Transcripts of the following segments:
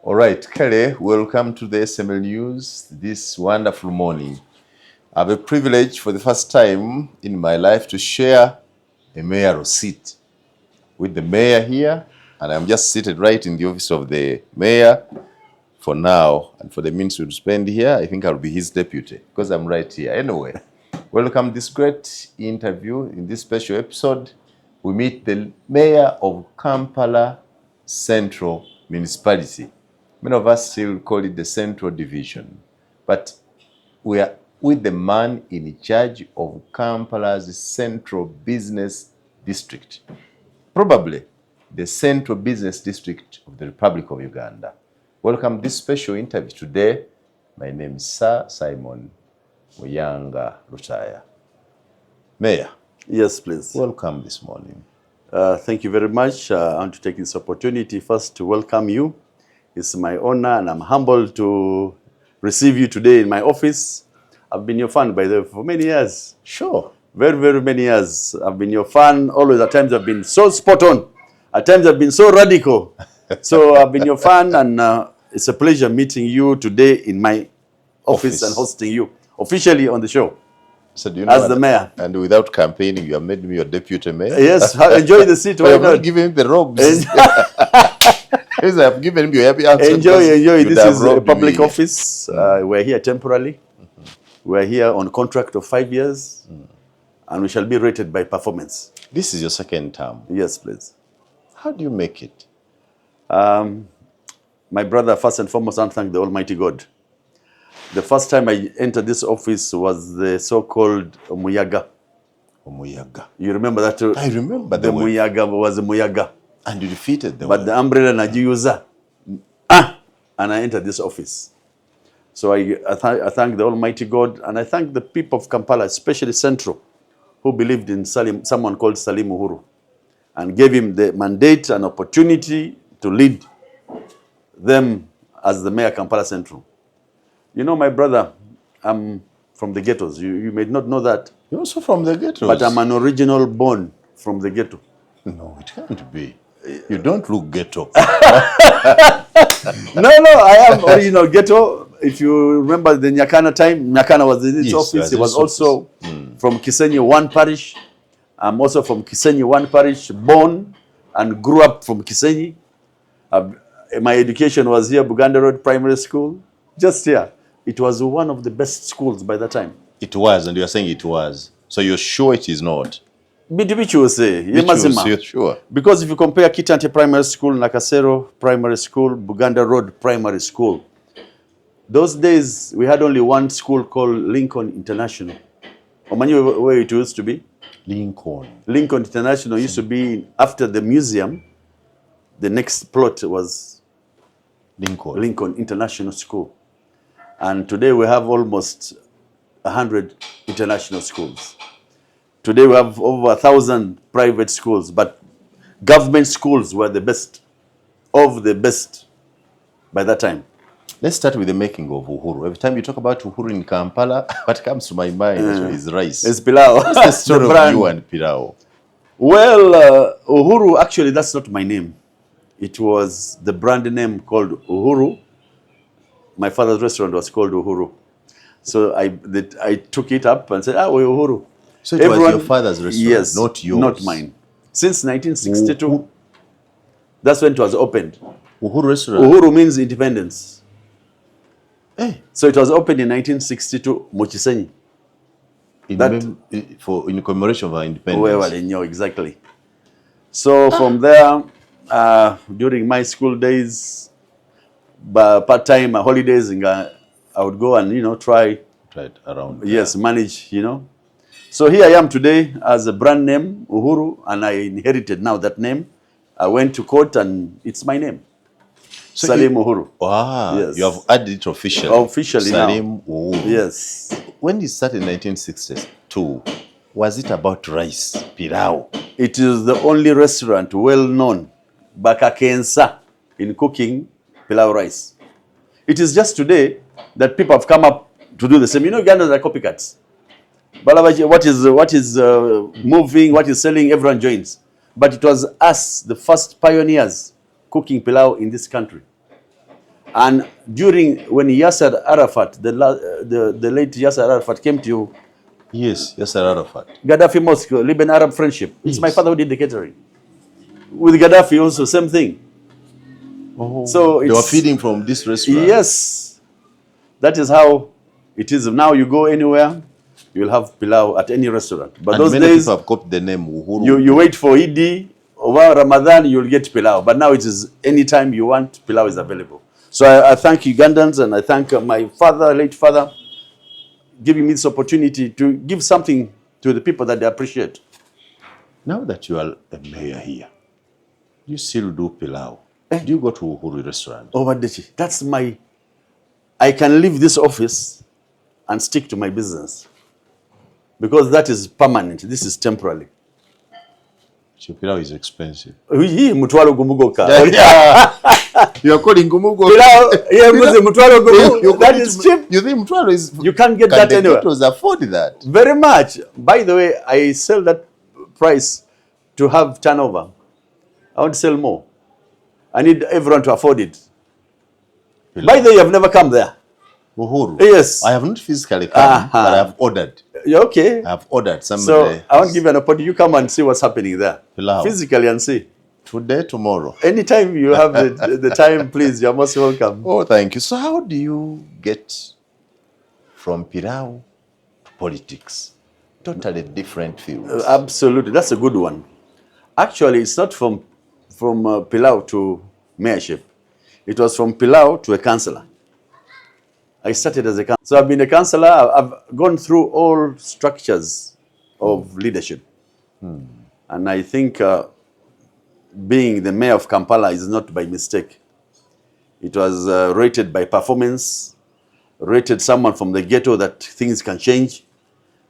All right, Kelly, welcome to the SML News this wonderful morning. I have a privilege for the first time in my life to share a mayoral seat with the mayor here, and I'm just seated right in the office of the mayor for now, and for the minutes we'll spend here, I think I'll be his deputy because I'm right here. Anyway, welcome this great interview. In this special episode, we meet the mayor of Kampala Central Municipality. Many of us still call it the Central Division, but we are with the man in charge of Kampala's Central Business District, probably the Central Business District of the Republic of Uganda. Welcome this special interview today. My name is Sir Simon Muyanga Rutaya. Mayor. Yes, please. Welcome this morning. Thank you very much. I want to take this opportunity first to welcome you. It's my honor and I'm humbled to receive you today in my office. I've been your fan, by the way, for many years. Sure. Very, very many years. I've been your fan. Always at times I've been so spot on. At times I've been so radical. So I've been your fan and it's a pleasure meeting you today in my office and hosting you officially on the show. So do you know as the mayor. And without campaigning, you have made me your deputy mayor. Yes, enjoy the seat. Why not giving him the robes? I've given him your happy answer. Enjoy. This is a public office. We're here temporarily. We're here on a contract of 5 years, and we shall be rated by performance. This is your second term. Yes, please. How do you make it? My brother, first and foremost, I want to thank the Almighty God. The first time I entered this office was the so-called Muyaga. Muyaga. You remember that? I remember the Muyaga was a Muyaga. And you defeated them. But the umbrella Najiuza. And I entered this office. So I thank the Almighty God, and I thank the people of Kampala, especially Central, who believed in someone called Salim Uhuru, and gave him the mandate and opportunity to lead them as the mayor of Kampala Central. You know, my brother, I'm from the ghettos. You may not know that. You're also from the ghettos. But I'm an original born from the ghetto. No, it can't be. You don't look ghetto. No, I am original ghetto. If you remember the Nyakana time, Nyakana was in its office. He was also from Kisenyi 1 parish. I'm also from Kisenyi 1 parish, born and grew up from Kisenyi. My education was here, Buganda Road Primary School, just here. It was one of the best schools by that time. It was, and you are saying it was. So you're sure it is not? You're sure. Because if you compare Kitante Primary School, Nakasero Primary School, Buganda Road Primary School, those days we had only one school called Lincoln International. Where it used to be? Lincoln International used to be after the museum. The next plot was Lincoln International School. And today we have almost 100 international schools. Today we have over 1,000 private schools, but government schools were the best of the best by that time. Let's start with the making of Uhuru. Every time you talk about Uhuru in Kampala, what comes to my mind is rice. It's pilau. What's the story of you and pilau? Well, Uhuru, actually that's not my name. It was the brand name called Uhuru. My father's restaurant was called Uhuru. So I took it up and said, Uhuru. So it was your father's restaurant, yes, not yours? Not mine. Since 1962, that's when it was opened. Uhuru restaurant? Uhuru means independence. So it was opened in 1962, Mochisenyi. In commemoration of our independence? Well, exactly. So from there, during my school days, part-time holidays, I would go and, try it around. Yes, manage, So here I am today as a brand name, Uhuru, and I inherited now that name. I went to court and it's my name. So Salim Uhuru. Wow, yes. You have added it officially. Officially Salim now. Uhuru. Yes. When it started in 1962, was it about rice, pilau? It is the only restaurant well known, Bakakensa, in cooking pilau rice. It is just today that people have come up to do the same. Ugandans are copycats. What is moving, what is selling, everyone joins. But it was us, the first pioneers, cooking pilau in this country. And when Yasser Arafat, the late Yasser Arafat came to Yes, Yasser Arafat. Gaddafi Mosque, Lebanon Arab Friendship. It's my Yes. father who did the catering. With Gaddafi also, same thing. Oh, So they were it's, feeding from this restaurant. yes, that is how it is. Now you go anywhere, you'll have pilau at any restaurant. But And those many days, people have copied the name Uhuru. you wait for Eid, over Ramadan, you'll get pilau. But now it is anytime you want, pilau is available. So I thank Ugandans, and I thank my father, late father, giving me this opportunity to give something to the people that they appreciate. Now that you are a mayor here, you still do pilau. Do you go to Uhuru restaurant? Over that's I can leave this office and stick to my business, because that is permanent. This is temporary. So pilau is expensive. Hii mutwalo gumugoka. You are calling Gumugo. Mutwalo gumu. That is cheap. You think Mutwalo is... You can't get that anywhere. Can the afford that? Very much. By the way, I sell that price to have turnover. I want to sell more. I need everyone to afford it. Pilau. By the way, you have never come there. Uhuru? Yes. I have not physically come, but I have ordered. Okay. I have ordered somebody. So I want to give you an opportunity. You come and see what's happening there. Pilau. Physically and see. Today, tomorrow. Anytime you have the time, please, you're most welcome. Oh, thank you. So how do you get from pilau to politics? Totally different fields. Absolutely. That's a good one. Actually, it's not from pilau to mayorship. It was from pilau to a councillor. I started as a councillor. So I've been a councillor. I've gone through all structures of leadership. And I think being the mayor of Kampala is not by mistake. It was rated by performance, rated someone from the ghetto that things can change,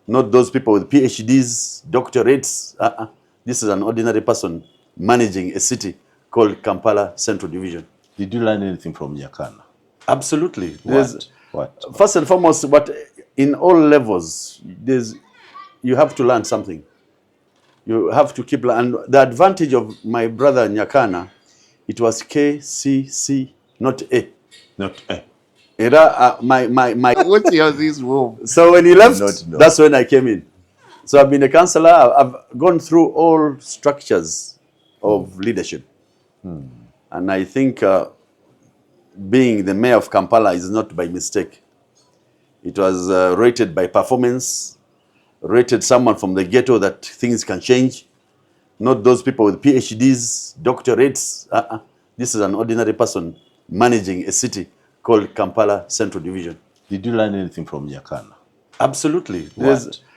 not those people with PhDs, doctorates. This is an ordinary person managing a city called Kampala Central Division. Did you learn anything from Nyakana? Absolutely. What? First and foremost, but in all levels, you have to learn something. You have to keep learning. And the advantage of my brother Nyakana, it was KCC, not A. Not A. My What's your this room? So when he left, No. that's when I came in. So I've been a councillor. I've gone through all structures of leadership. And I think being the mayor of Kampala is not by mistake. It was rated by performance, rated someone from the ghetto that things can change, not those people with PhDs, doctorates. This is an ordinary person managing a city called Kampala Central Division. Did you learn anything from Nyakana? Absolutely.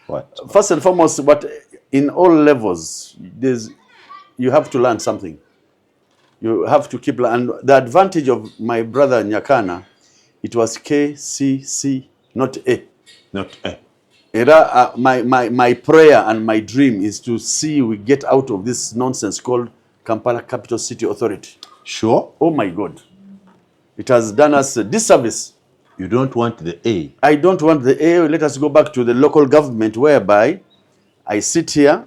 What? First and foremost, but in all levels, you have to learn something. You have to keep learning. And the advantage of my brother Nyakana, it was KCC, not A. Not A. My prayer and my dream is to see we get out of this nonsense called Kampala Capital City Authority. Sure? Oh my God. It has done us a disservice. You don't want the A? I don't want the A. Let us go back to the local government, whereby I sit here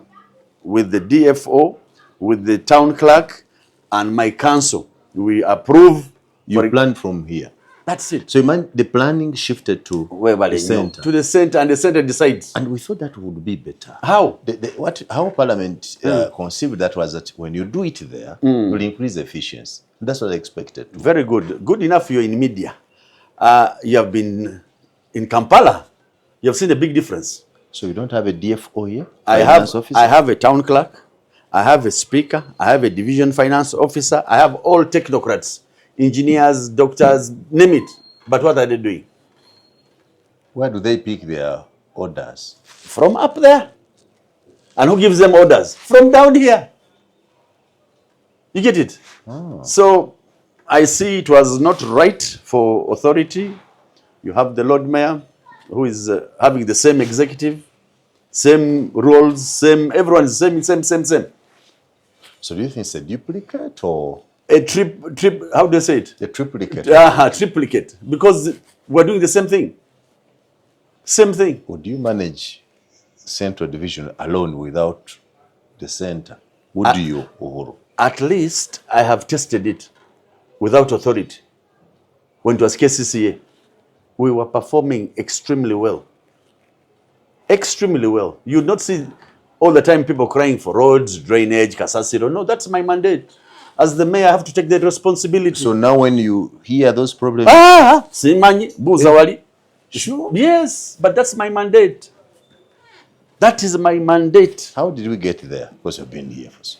with the DFO, with the town clerk, and my council. We approve. You plan from here? That's it. So you mean the planning shifted to the center? To the center, and the center decides. And we thought that would be better. How? How Parliament conceived that was that when you do it there, you'll increase efficiency. That's what I expected. Very good. Good enough you're in media. You have been in Kampala. You have seen a big difference. So you don't have a DFO here? I have a town clerk. I have a speaker. I have a division finance officer. I have all technocrats, engineers, doctors, name it. But what are they doing? Where do they pick their orders? From up there. And who gives them orders? From down here. You get it? Oh. So I see it was not right for authority. You have the Lord Mayor, who is having the same executive, same rules, everyone is same. So do you think it's a duplicate or? A how do you say it? A triplicate. Triplicate. Because we're doing the same thing. Same thing. Would you manage Central Division alone without the center? Would you, Uhuru? At least I have tested it without authority. when it was KCCA, we were performing extremely well. Extremely well. You would not see all the time people crying for roads, drainage, Kasasiro. No, that's my mandate. As the mayor, I have to take that responsibility. So now when you hear those problems... Simanyi, Buzawali. Sure. Yes, but that's my mandate. That is my mandate. How did we get there? Because you've been here for so.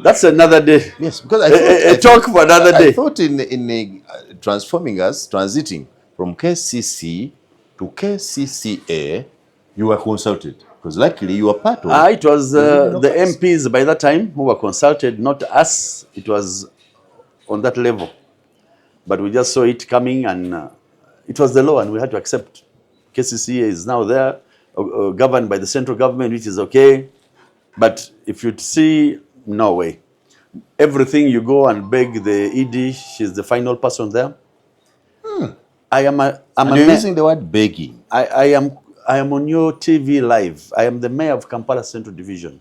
That's another day. Yes, because I talk for another day. I thought in transforming us, transiting from KCC to KCCA, you were consulted. Because luckily you were part of it. Was the MPs by that time who were consulted, not us. It was on that level. But we just saw it coming and it was the law and we had to accept. KCCA is now there, governed by the central government, which is okay. But if you see, no way. Everything you go and beg the ED, she's the final person there. You're using the word begging. I am on your TV live. I am the mayor of Kampala Central Division.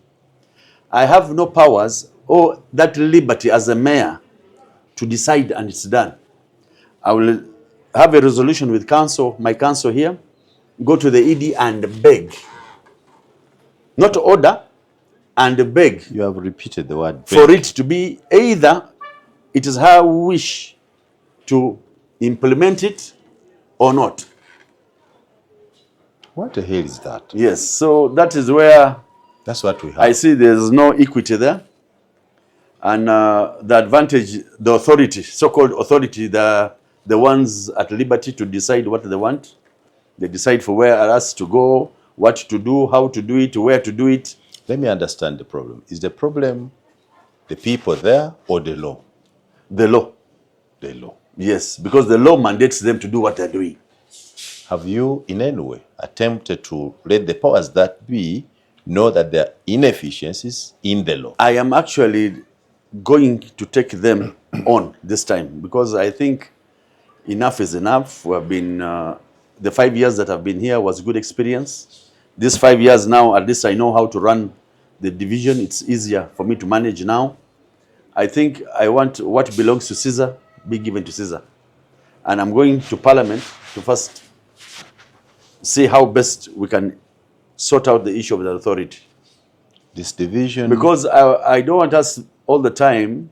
I have no powers or that liberty as a mayor to decide and it's done. I will have a resolution with council, my council here, go to the ED and beg. Not order, and beg. You have repeated the word beg. For it to be either it is her wish to implement it or not. What the hell is that? Yes, so that is where that's what we have. I see there's no equity there. And the advantage, the authority, so-called authority, the ones at liberty to decide what they want. They decide for where us to go, what to do, how to do it, where to do it. Let me understand the problem. Is the problem the people there or the law? The law. The law. Yes, because the law mandates them to do what they're doing. Have you in any way attempted to let the powers that be know that there are inefficiencies in the law? I am actually going to take them on this time because I think enough is enough. We have been, the 5 years that I've been here was a good experience. These 5 years now, at least I know how to run the division. It's easier for me to manage now. I think I want what belongs to Caesar be given to Caesar. And I'm going to Parliament to first see how best we can sort out the issue of the authority. This division... Because I don't want us all the time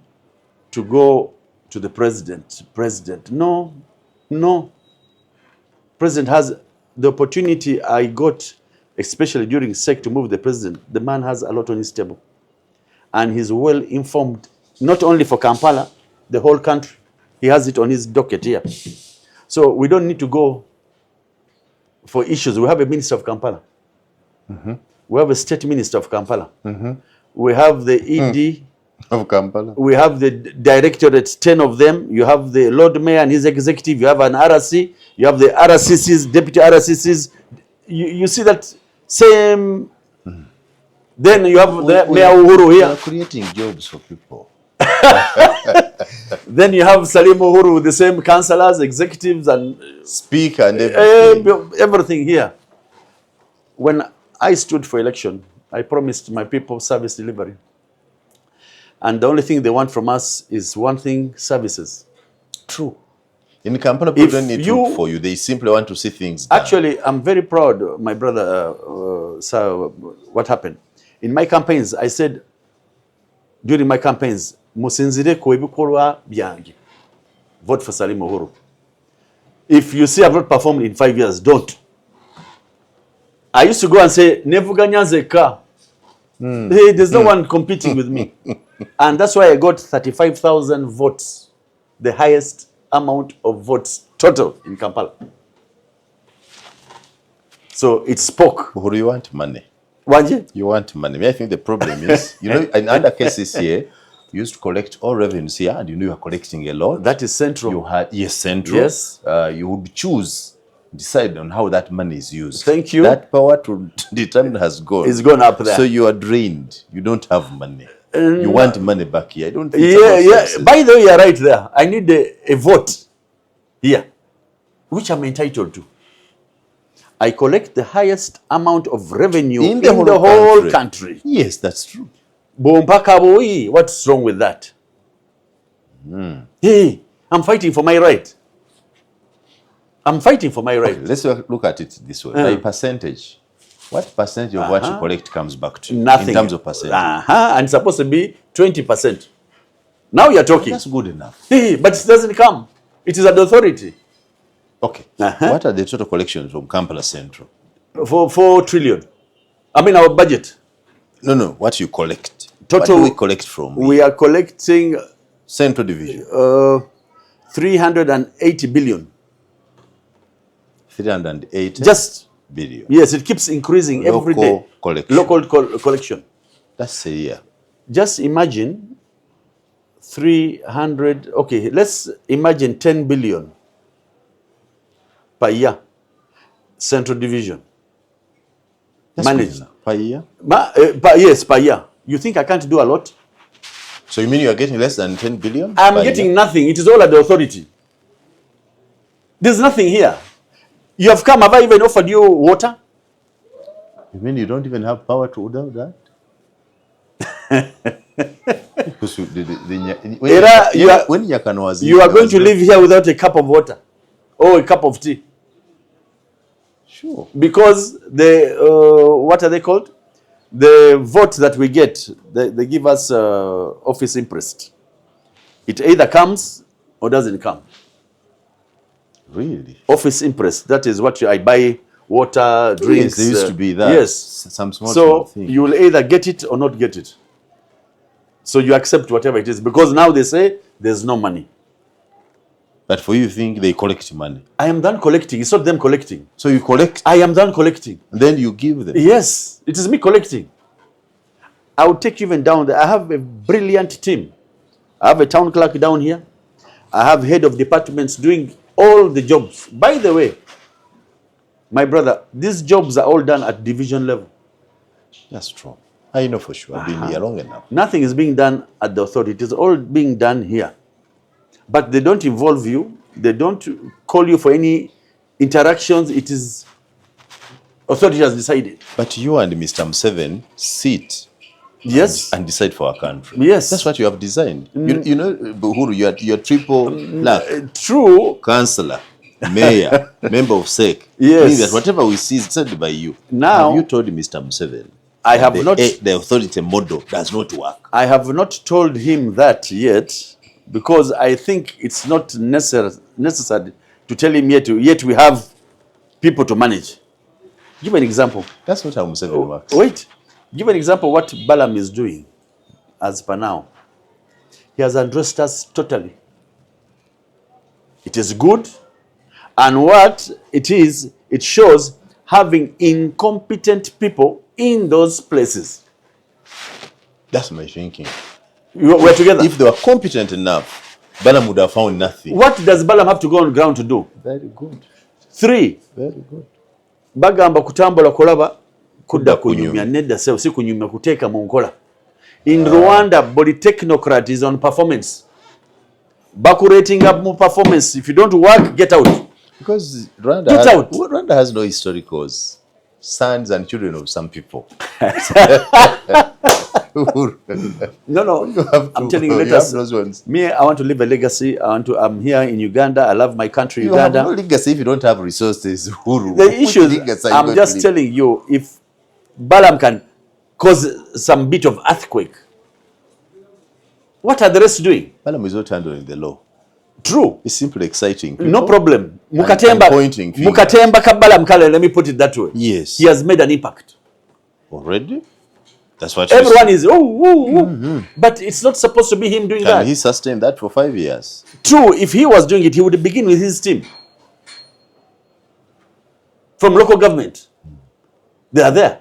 to go to the president. President, no. President has the opportunity I got, especially during SEC, to move the president. The man has a lot on his table. And he's well informed, not only for Kampala, the whole country. He has it on his docket here. So we don't need to go for issues. We have a minister of Kampala. We have a state minister of Kampala. We have the ED of Kampala. We have the directorate, 10 of them. You have the Lord Mayor and his executive. You have an RC. You have the RCCs, deputy RCCs. You see that same... Then you have the Mayor Uhuru here. We are creating jobs for people. Then you have Salim Uhuru with the same councillors, executives and... Speaker and everything. Everything here. When I stood for election, I promised my people service delivery. And the only thing they want from us is one thing, services. True. In Kampala, people don't need to look for you. They simply want to see things done. Actually, I'm very proud, my brother, sir, what happened. In my campaigns, I said, during my campaigns, musinzire ku ebikolwa byange. Vote for Salim Uhuru. If you see I've not performed in 5 years, don't. I used to go and say, Nevuganya Zeka. Hey, there's no one competing with me. And that's why I got 35,000 votes, the highest amount of votes total in Kampala. So it spoke. Uhuru, you want money. Wanje? You want money. I think the problem is, you know, under KCCA, you used to collect all revenues here, and you know you are collecting a lot. That is central. You had, yes, central. Yes. You would decide on how that money is used. Thank you. That power to determine has gone. It's gone up there. So you are drained. You don't have money. You want money back here. I don't think yeah. By the way, you're right there. I need a vote here, which I'm entitled to. I collect the highest amount of revenue in the whole country. Yes, that's true. What's wrong with that? Hey, I'm fighting for my right. I'm fighting for my right. Okay, let's look at it this way. By percentage, what percentage of what you collect comes back to you? Nothing. In terms of percentage. And it's supposed to be 20%. Now you're talking. That's good enough. But it doesn't come. It is at the authority. Okay. What are the total collections from Kampala Central? For 4 trillion. I mean, our budget. No. What you collect? Total. What do we collect from? We are collecting Central Division. 380 billion. 380 Just billion. Yes, it keeps increasing every day. Collection. Local collection. That's a year. Just imagine 300. Okay, let's imagine 10 billion per year. Central Division. That's Managed. Per year? Yes, per year. You think I can't do a lot? So you mean you are getting less than 10 billion? I'm getting nothing. It is all at the authority. There's nothing here. You have come. Have I even offered you water? You mean you don't even have power to order that? Because you are going to live here without a cup of water or a cup of tea. Sure. Because the what are they called? The vote that we get, they give us office interest. It either comes or doesn't come. Really? Office interest. That is what I buy water, drinks. Yes, there used to be that. Yes. Some small thing. You will either get it or not get it. So you accept whatever it is. Because now they say there's no money. But for you think they collect money? I am done collecting. It's not them collecting. So you collect? I am done collecting. And then you give them? Yes. It is me collecting. I will take you even down there. I have a brilliant team. I have a town clerk down here. I have head of departments doing all the jobs. By the way, my brother, these jobs are all done at division level. That's true. I know for sure. I've been here long enough. Nothing is being done at the authority. It is all being done here. But they don't involve you. They don't call you for any interactions. It is authority has decided. But you and Mr. Museveni sit. Yes. And decide for our country. Yes. That's what you have designed. You know, Uhuru, you're triple black. True. Councillor, mayor, member of SEC. Yes. Means that whatever we see is decided by you. Now, have you told Mr. Museveni? I have not. The authority model does not work. I have not told him that yet, because I think it's not necessary to tell him yet. Yet we have people to manage. Give an example. That's not how Museveni works. Wait. Give an example what Balaam is doing as per now. He has addressed us totally. It is good. And what it is, it shows having incompetent people in those places. That's my thinking. We're together. If they were competent enough, Balaam would have found nothing. What does Balaam have to go on ground to do? Very good. 3. Very good. Bagamba kutambula kulaba kudda kunyumya nedda se si kunyumya kuteeka mu nkola. In Rwanda, body technocrat is on performance. Rating up more performance. If you don't work, get out. Because Rwanda has no historicals. Sons and children of some people. No. I'm telling you, those ones. Me, I want to leave a legacy. I'm here in Uganda. I love my country, Uganda. You have no legacy if you don't have resources. The issue is, I'm just telling you, if Balaam can cause some bit of earthquake, what are the rest doing? Balaam is not handling the law. True. It's simply exciting people. No problem. Pointing Mukatemba Kabbalam Kale, let me put it that way. Yes. He has made an impact. Already? That's what everyone is. But it's not supposed to be him doing that. Can he sustain that for 5 years? True. If he was doing it, he would begin with his team. From local government. They are there.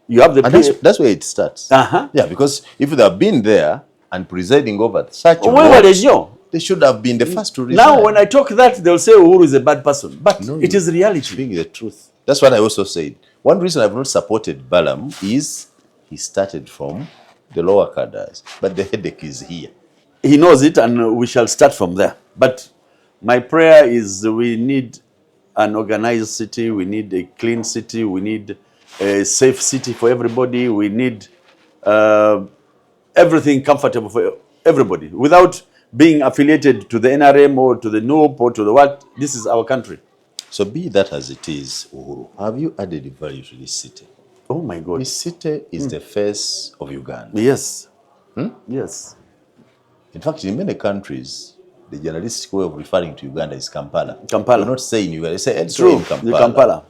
You have the. And that's where it starts. Yeah, because if they have been there and presiding over such a lot, they should have been the first to resign. Now, when I talk that, they'll say Uhuru is a bad person. But no, it is reality. Speaking the truth. That's what I also said. One reason I've not supported Balaam is he started from the lower cadres. But the headache is here. He knows it, and we shall start from there. But my prayer is we need an organized city. We need a clean city. We need a safe city for everybody. We need everything comfortable for everybody. Without being affiliated to the NRM or to the NUP or to the what. This is our country. So be that as it is, Uhuru, have you added value to this city? Oh my God. This city is the face of Uganda. Yes. Yes. In fact, in many countries, the journalistic way of referring to Uganda is Kampala. Kampala. You're not saying Uganda, you say True. in Kampala. The Kampala.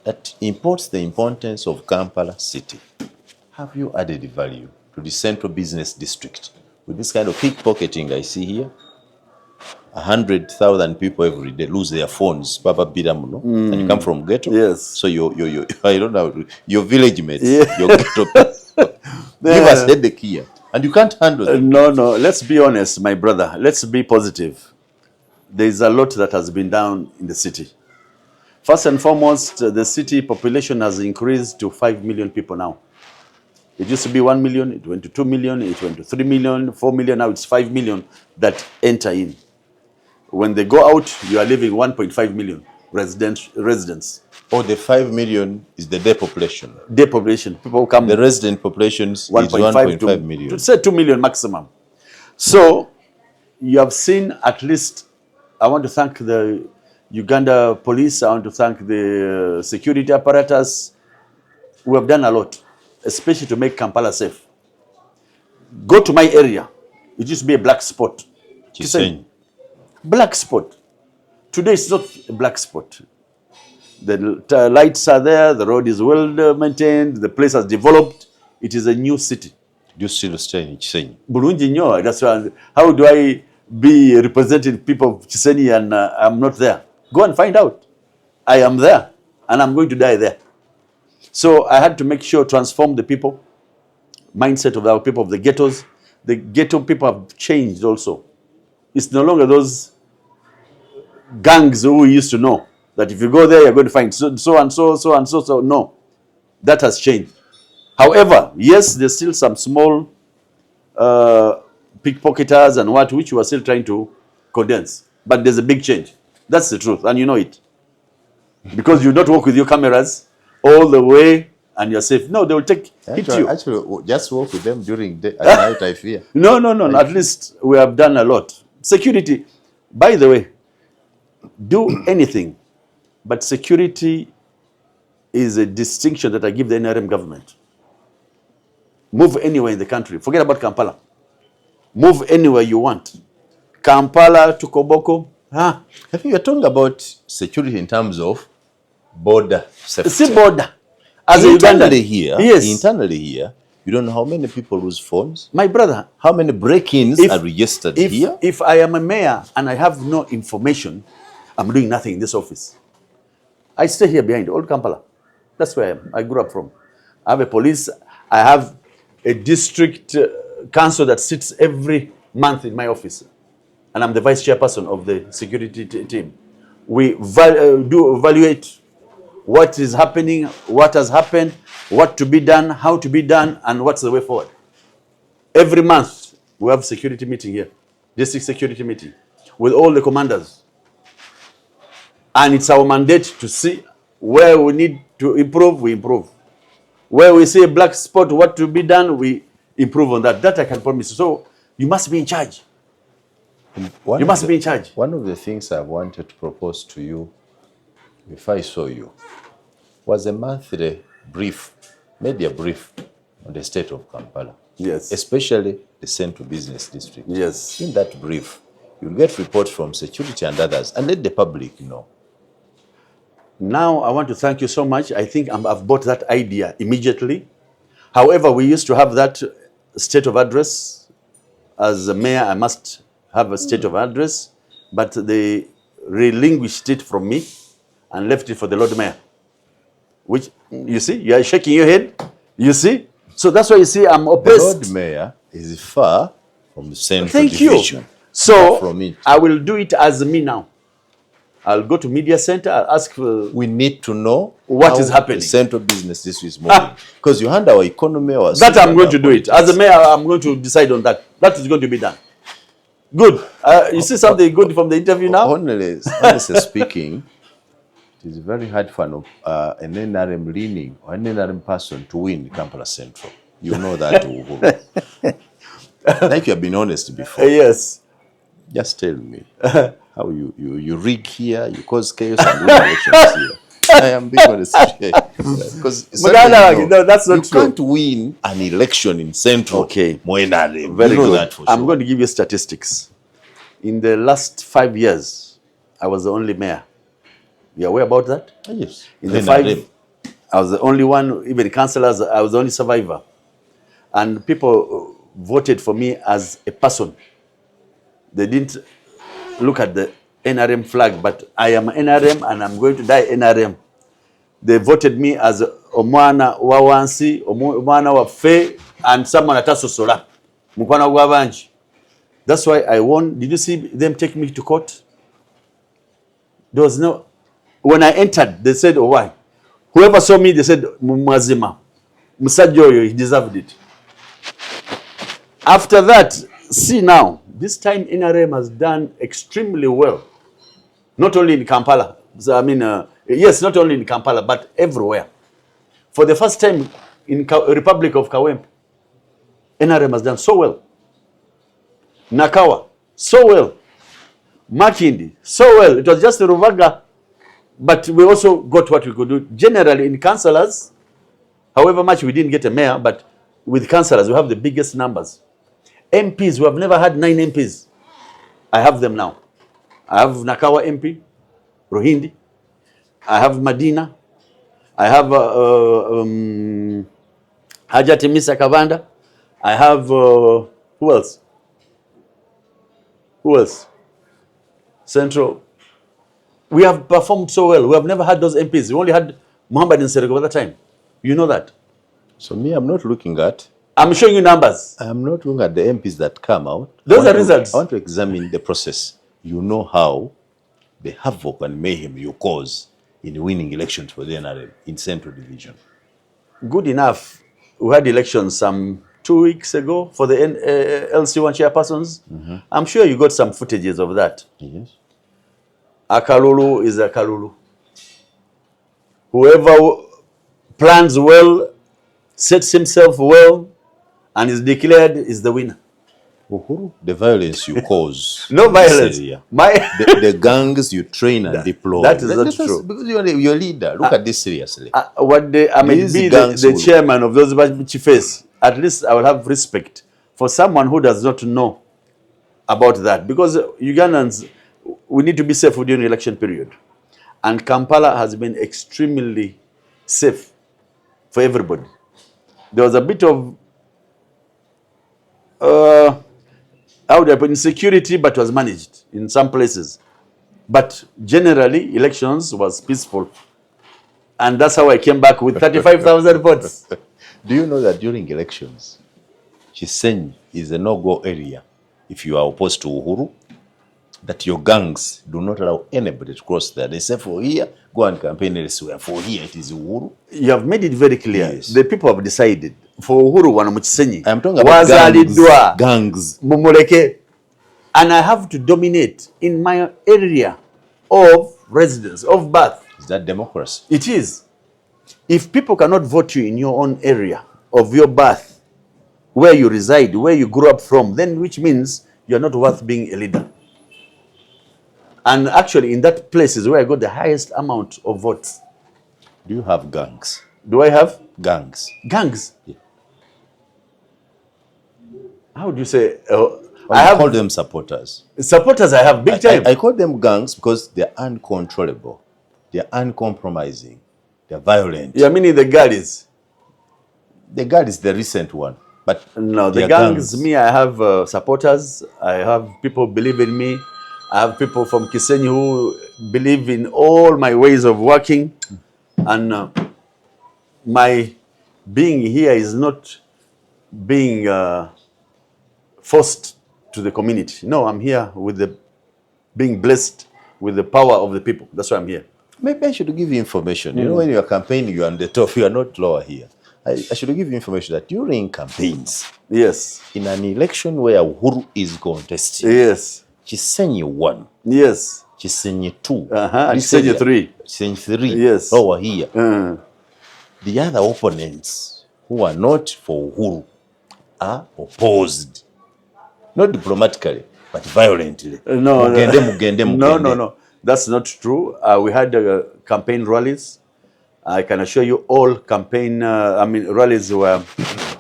That imports the importance of Kampala city. Have you added value to the central business district with this kind of pickpocketing I see here? 100,000 people every day lose their phones, Papa Biramuno, and you come from ghetto. Yes. So I don't know, your village mates, Yeah. your ghetto people. Give us headache here, and you can't handle them. No. Let's be honest, my brother. Let's be positive. There is a lot that has been done in the city. First and foremost, the city population has increased to 5 million people now. It used to be 1 million, it went to 2 million, it went to 3 million, 4 million, now it's 5 million that enter in. When they go out, you are leaving 1.5 million residents. Or the 5 million is the day population. Day population, people come. The resident population is 1.5 million. To say 2 million maximum. So you have seen at least, I want to thank the Uganda police, I want to thank the security apparatus. We have done a lot, especially to make Kampala safe. Go to my area, it used to be a black spot. Chisenyi. Black spot. Today it's not a black spot. The lights are there, the road is well maintained, the place has developed. It is a new city. Do you still stay in Chisenyi? Bulungi nyo, that's why. How do I be representing people of Chisenyi and I'm not there? Go and find out. I am there and I'm going to die there. So I had to make sure, transform the people, mindset of our people of the ghettos. The ghetto people have changed also. It's no longer those gangs who we used to know, that if you go there, you're going to find so and so. No, that has changed. However, yes, there's still some small pickpocketers and which we are still trying to condense. But there's a big change. That's the truth, and you know it. Because you don't walk with your cameras all the way and you're safe. No, they will hit you. Actually, just walk with them during the night, I fear. No. At least we have done a lot. Security, by the way, do anything, but security is a distinction that I give the NRM government. Move anywhere in the country. Forget about Kampala. Move anywhere you want. Kampala to Koboko. I think you're talking about security in terms of border safety. See border. As internally here, yes. Internally here, you don't know how many people lose phones. My brother. How many break-ins are registered here? If I am a mayor and I have no information, I'm doing nothing in this office. I stay here behind, old Kampala. That's where I am. I grew up from. I have a police. I have a district council that sits every month in my office. And I'm the vice chairperson of the security team. We do evaluate what is happening, what has happened, what to be done, how to be done, and what's the way forward. Every month, we have security meeting here, district security meeting, with all the commanders. And it's our mandate to see where we need to improve, we improve. Where we see a black spot, what to be done, we improve on that. That I can promise you. So you must be in charge. You must be in charge. One of the things I wanted to propose to you if I saw you was a monthly brief, media brief on the state of Kampala. Yes. Especially the Central Business District. Yes. In that brief, you'll get reports from security and others and let the public know. Now, I want to thank you so much. I think I've bought that idea immediately. However, we used to have that state of address. As a mayor, I must have a state of address, but they relinquished it from me and left it for the Lord Mayor. Which, you see, you are shaking your head, you see? So that's why you see I'm oppressed. The Lord Mayor is far from the Central Thank Division. You. So, from it. I will do it as me now. I'll go to media center, I'll ask we need to know what is happening. The Central Business District is moving. Because you hand our economy, our that I'm going to do it. As a mayor, I'm going to decide on that. That is going to be done. Good. You see something good from the interview now? Honestly speaking, it is very hard for an NRM leaning or an NRM person to win Kampala Central. You know that. Like you have been honest before. Yes. Just tell me how you rig here, you cause chaos and win elections here. I am being honest here. Because no, that's not you true. can't win an election in Central. Okay. Moenare. Very You know good. that for I'm sure. going to give you statistics. In the last 5 years, I was the only mayor. You aware about that? Yes. In the 5, I was the only one, even councillors, I was the only survivor. And people voted for me as a person. They didn't look at the NRM flag, but I am NRM and I'm going to die NRM. They voted me as omwana wa wansi, omwana wa fe, and someone atasosola. Mukwana gwa banji. That's why I won. Did you see them take me to court? There was no... When I entered, they said, oh, why? Whoever saw me, they said, Mwazima. Musajoyo, he deserved it. After that, see now, this time NRM has done extremely well. Not only in Kampala. So, I mean, yes, not only in Kampala, but everywhere. For the first time in Republic of Kawempe, NRM has done so well. Nakawa, so well. Makindi, so well. It was just a Ruvaga, but we also got what we could do. Generally, in councillors, however much we didn't get a mayor, but with councillors, we have the biggest numbers. MPs, we have never had 9 MPs. I have them now. I have Nakawa MP, Rohindi. I have Madina. I have Haja Temisa Kavanda. I have, who else? Who else? Central. We have performed so well. We have never had those MPs. We only had Muhammad Nsereko at that time. You know that. So me, I'm not looking at... I'm showing you numbers. I'm not looking at the MPs that come out. Those are results. I want to examine the process. You know how the havoc and mayhem you cause in winning elections for the NRM in Central Division. Good enough. We had elections some 2 weeks ago for the LC1 chairpersons. I'm sure you got some footages of that. Yes. Akalulu is Akalulu. Whoever plans well, sets himself well, and is declared is the winner. Uhuru, the violence you cause. No violence. The gangs you train and deploy. That is not true. Because you're a leader. Look at this seriously. I may be the chairman of those chiefs. At least I will have respect for someone who does not know about that. Because Ugandans, we need to be safe during the election period. And Kampala has been extremely safe for everybody. There was a bit of insecurity, but was managed in some places. But generally, elections was peaceful. And that's how I came back with 35,000 votes. Do you know that during elections, Chisenyi is a no-go area if you are opposed to Uhuru? That your gangs do not allow anybody to cross there. They say for here, go and campaign elsewhere. For here, it is Uhuru. You have made it very clear. Yes. The people have decided. For Uhuru, Wanamuchisenyi. I'm talking about gangs. Mumuleke. And I have to dominate in my area of residence, of birth. Is that democracy? It is. If people cannot vote you in your own area of your birth, where you reside, where you grew up from, then which means you're not worth being a leader. And actually, in that place is where I got the highest amount of votes. Do you have gangs? Do I have? Gangs. Gangs? Yeah. How do you say? I call them supporters. Supporters I have, big time. I call them gangs because they're uncontrollable. They're uncompromising. They're violent. Yeah, meaning the guard is? The guard is the recent one. But no, the gangs, me, I have supporters. I have people who believe in me. I have people from Kisenyi who believe in all my ways of working. And my being here is not being forced to the community. No, I'm here with being blessed with the power of the people. That's why I'm here. Maybe I should give you information. You know, when you are campaigning, you are on the top. You are not lower here. I should give you information that during campaigns, yes, in an election where Uhuru is contesting, yes, Chisenyi 1, yes, Chisenyi 2, Chisenyi 3, Chisenyi 3, yes, lower here. The other opponents who are not for Uhuru are opposed, not diplomatically, but violently. No, Mugende. no. That's not true. We had campaign rallies. I can assure you all campaign, rallies were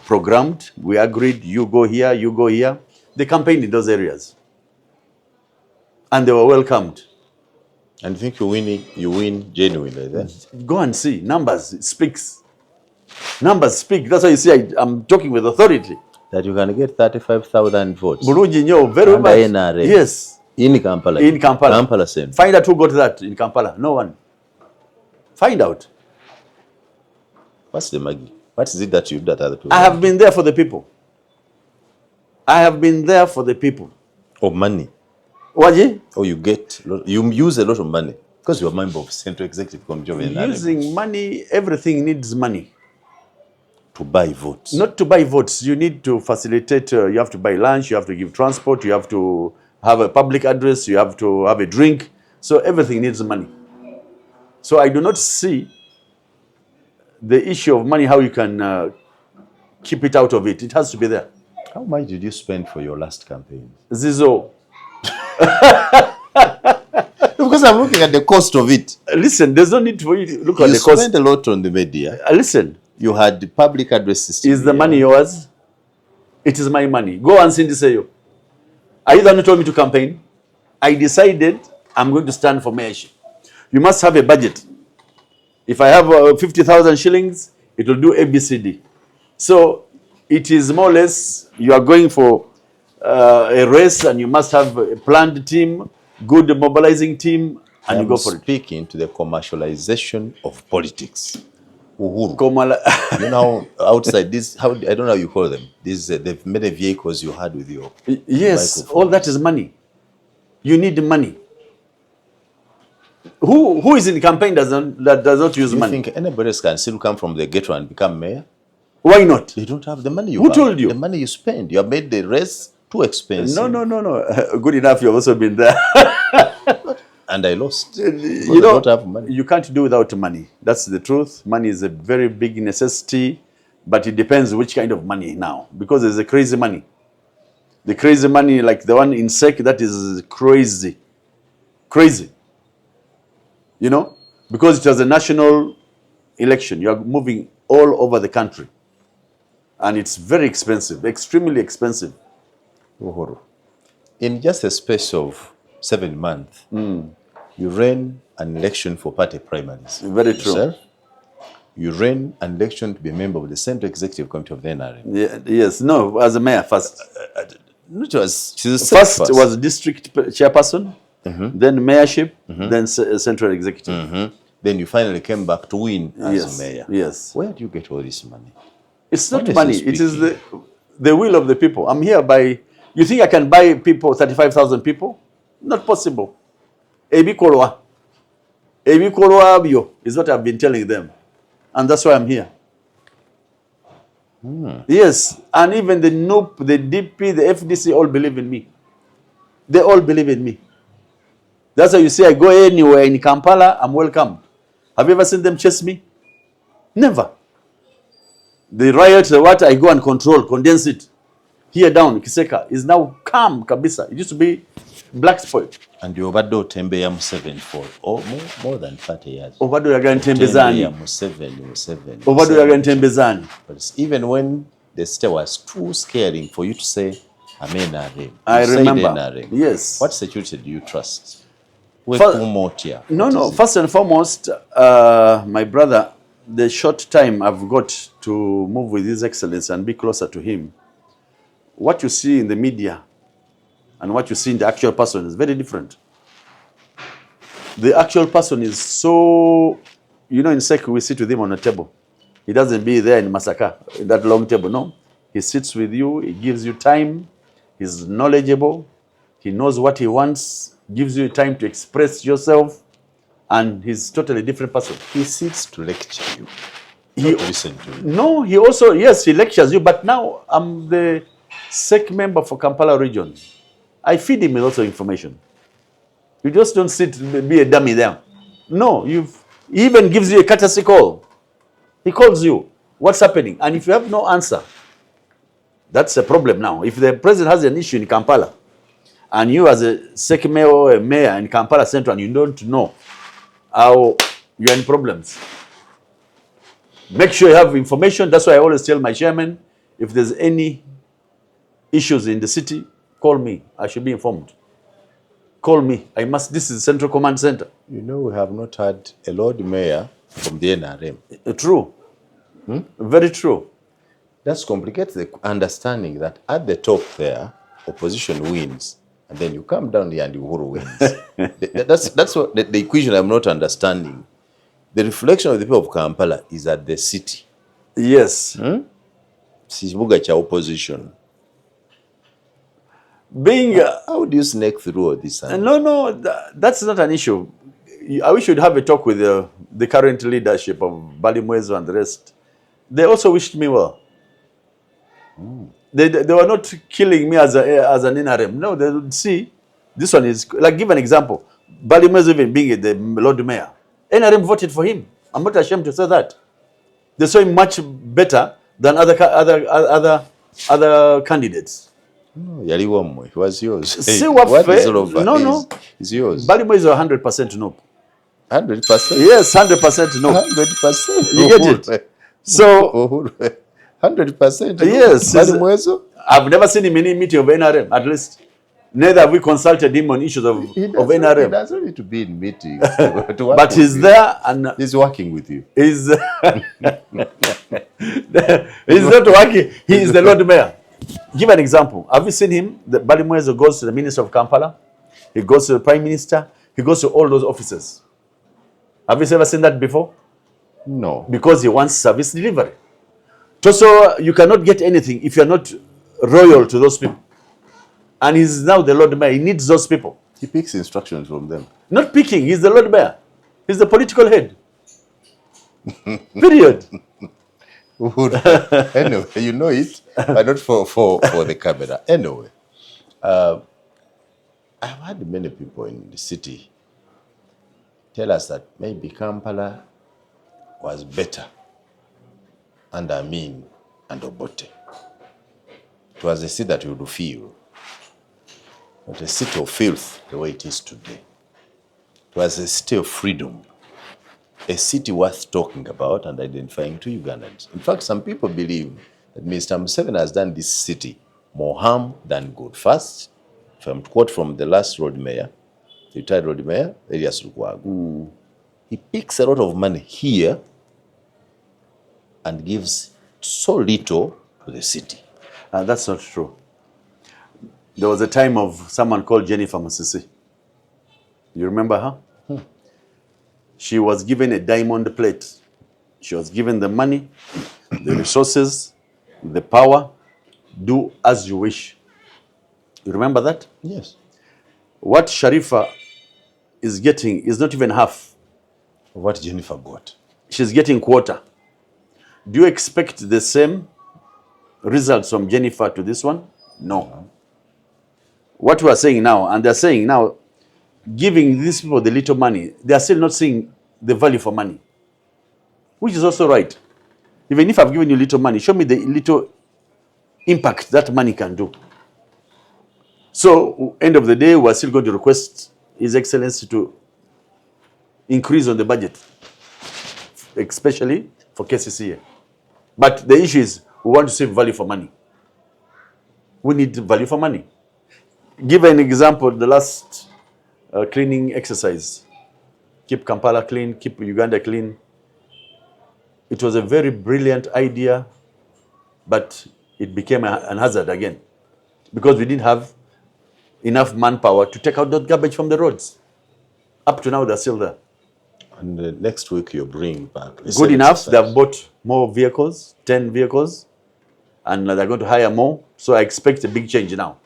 programmed. We agreed, you go here, you go here. They campaigned in those areas. And they were welcomed. And you think you win genuinely then? Go and see. Numbers speaks. Numbers speak. That's why you see I'm talking with authority. That you can get 35,000 votes. Bulungi nyo, very much. NRA. Yes. In Kampala. In Kampala. Kampala same. Find out who got that in Kampala. No one. Find out. What's the Maggie? What is it that you do that other people? I have been there for the people. I have been there for the people. Of money. What? Or you use a lot of money because you're a member of Central Executive Committee of NRA. Using money, everything needs money. To buy votes. Not to buy votes. You need to facilitate. You have to buy lunch. You have to give transport. You have to have a public address. You have to have a drink. So everything needs money. So I do not see the issue of money, how you can keep it out of it. It has to be there. How much did you spend for your last campaign? Zizo. Because I'm looking at the cost of it. Listen, there's no need for you to look at You the cost. spent a lot on the media. Listen. You had the public addresses. Is the money yours? It is my money. Go and Cindy say you. Are you the one who told me to campaign? I decided I'm going to stand for mayorship. You must have a budget. If I have 50,000 shillings, it will do ABCD. So it is more or less you are going for a race and you must have a planned team, good mobilizing team, and you go for it. Speaking to the commercialization of politics. Uhuru. You know, outside this, I don't know how you call them. These the many vehicles you had with you. Yes, all that is money. You need money. Who is in campaign that does not use money? You think anybody else can still come from the ghetto and become mayor? Why not? They don't have the money you Who have. told you? The money you spend. You have made the race too expensive. No. Good enough, you've also been there. And I lost. You don't have money. You can't do without money. That's the truth. Money is a very big necessity, but it depends which kind of money now. Because there's a crazy money. The crazy money, like the one in SEC, that is crazy. Crazy. You know? Because it was a national election. You are moving all over the country. And it's very expensive, extremely expensive. Uhuru. In just a space of 7 months, you ran an election for party primaries. Very true. Yourself, you ran an election to be a member of the Central Executive Committee of the NRA. Yeah, yes, no, as a mayor first. First was district chairperson, then mayorship, then central executive. Then you finally came back to win as mayor. Yes. Where do you get all this money? It's not money. It is the will of the people. I'm here by... You think I can buy people, 35,000 people? Not possible. Ebi kolwa bio is what I've been telling them. And that's why I'm here. Yes. And even the NUP, the DP, the FDC all believe in me. They all believe in me. That's why you see I go anywhere in Kampala, I'm welcome. Have you ever seen them chase me? Never. The riot, what I go and control, condense it. Here down, Kiseka, is now calm, kabisa. It used to be black spoiled. And you overdo Tembe ya Museveni for more than 30 years. Overdo yaga ntembezani. Ya Museveni. Overdo yaga ntembezani. But even when the state was too scaring for you to say, Amen. I remember. Yes. What security do you trust? No. First and foremost, my brother, the short time I've got to move with His Excellency and be closer to him, what you see in the media and what you see in the actual person is very different. The actual person is so, in SEC we sit with him on a table. He doesn't be there in Masaka, that long table, no. He sits with you, he gives you time, he's knowledgeable, he knows what he wants, gives you time to express yourself, and he's totally different person. He sits to lecture you, not to listen to you. No, he also, yes, he lectures you, but now I'm the SEC member for Kampala region. I feed him with lots of information. You just don't sit, be a dummy there. No, he even gives you a courtesy call. He calls you, what's happening? And if you have no answer, that's a problem now. If the president has an issue in Kampala, and you as a second mayor or a mayor in Kampala Central, and you don't know how you're in problems. Make sure you have information. That's why I always tell my chairman, if there's any issues in the city, call me. I should be informed. Call me. This is Central Command Center. You know, we have not had a Lord Mayor from the NRM. True. Very true. That complicates the understanding that at the top there, opposition wins, and then you come down here and Uhuru wins. That's what the equation I'm not understanding. The reflection of the people of Kampala is at the city. Yes. Sibuga cha opposition. Being how do you snake through all this? No, that's not an issue. I wish you'd have a talk with the current leadership of Balimwezo and the rest. They also wished me well. They were not killing me as an NRM. No, they would see this one is like, give an example. Balimwezo even being the Lord Mayor, NRM voted for him. I'm not ashamed to say that. They saw him much better than other candidates. No, Yali Wamwe, it was yours. See what is all over? No. It's yours. Balimwezo 100% no. 100%? Yes, 100% no. 100%. You get it? So 100%. Yes. Balimwezo? I've never seen him in any meeting of NRM, at least. Neither have we consulted him on issues of NRM. He doesn't need to be in meetings. But he's there and he's working with you. He's not working. He is the Lord Mayor. Give an example. Have you seen him? The Balimwezo goes to the Minister of Kampala. He goes to the Prime Minister. He goes to all those offices. Have you ever seen that before? No. Because he wants service delivery. So you cannot get anything if you're not royal to those people. And he's now the Lord Mayor. He needs those people. He picks instructions from them. Not picking. He's the Lord Mayor. He's the political head. Period. Anyway, you know it, but not for the camera. Anyway, I've had many people in the city tell us that maybe Kampala was better under Amin and Obote. It was a city that you would feel, not a city of filth the way it is today. It was a city of freedom, a city worth talking about and identifying to Ugandans. In fact, some people believe that Mr. Museveni has done this city more harm than good. First, if I'm to quote from the last road mayor, the retired road mayor, Elias Lukwago, he picks a lot of money here and gives so little to the city. That's not true. There was a time of someone called Jennifer Musisi. You remember her? She was given a diamond plate. She was given the money, the resources, the power. Do as you wish. You remember that? Yes. What Sharifa is getting is not even half of what Jennifer got. She's getting quarter. Do you expect the same results from Jennifer to this one? No. What we are saying now, and they're saying now, giving these people the little money, they are still not seeing the value for money, which is also right. Even if I've given you little money, show me the little impact that money can do. So, end of the day, we're still going to request His Excellency to increase on the budget, especially for KCCA. But the issue is, we want to save value for money. We need value for money. Give an example, the last cleaning exercise. Keep Kampala clean, keep Uganda clean. It was a very brilliant idea, but it became an hazard again because we didn't have enough manpower to take out that garbage from the roads. Up to now, they're still there. And next week, you bring back. Good enough. They've bought more vehicles, 10 vehicles, and they're going to hire more. So I expect a big change now.